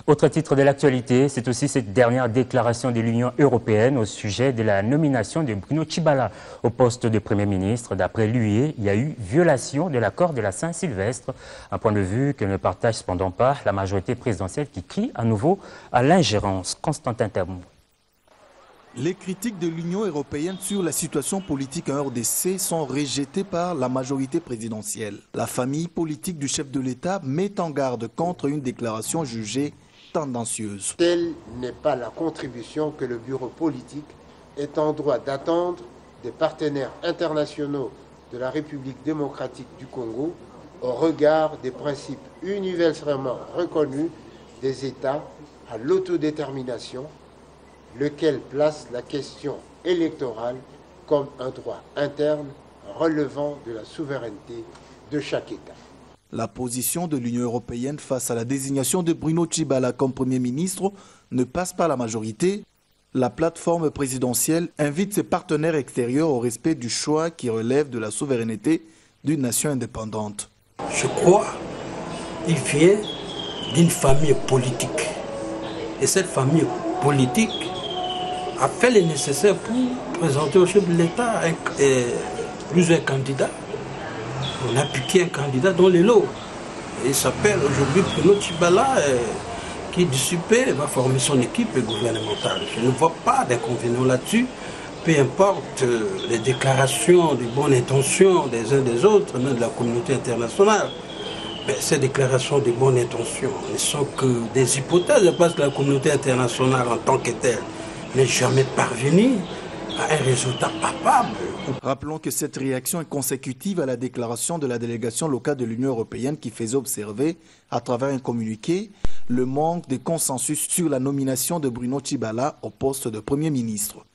Autre titre de l'actualité, c'est aussi cette dernière déclaration de l'Union européenne au sujet de la nomination de Bruno Tshibala au poste de Premier ministre. D'après l'UE, il y a eu violation de l'accord de la Saint-Sylvestre, un point de vue que ne partage cependant pas la majorité présidentielle qui crie à nouveau à l'ingérence. Constantin Tamou. Les critiques de l'Union européenne sur la situation politique en RDC sont rejetées par la majorité présidentielle. La famille politique du chef de l'État met en garde contre une déclaration jugée tendancieuse. Telle n'est pas la contribution que le bureau politique est en droit d'attendre des partenaires internationaux de la République démocratique du Congo au regard des principes universellement reconnus des États à l'autodétermination, lequel place la question électorale comme un droit interne relevant de la souveraineté de chaque État. La position de l'Union européenne face à la désignation de Bruno Tshibala comme Premier ministre ne passe pas la majorité. La plateforme présidentielle invite ses partenaires extérieurs au respect du choix qui relève de la souveraineté d'une nation indépendante. Je crois qu'il vient d'une famille politique. Et cette famille politique a fait le nécessaire pour présenter au chef de l'État plusieurs candidats. On a piqué un candidat dans les lots. Il s'appelle aujourd'hui Bruno Tshibala, qui dissipé va former son équipe gouvernementale. Je ne vois pas d'inconvénient là-dessus. Peu importe les déclarations de bonne intention des uns des autres, même de la communauté internationale. Mais ces déclarations de bonne intention ne sont que des hypothèses parce que la communauté internationale en tant que telle n'est jamais parvenue à un résultat palpable. Rappelons que cette réaction est consécutive à la déclaration de la délégation locale de l'Union européenne qui faisait observer, à travers un communiqué, le manque de consensus sur la nomination de Bruno Tshibala au poste de Premier ministre.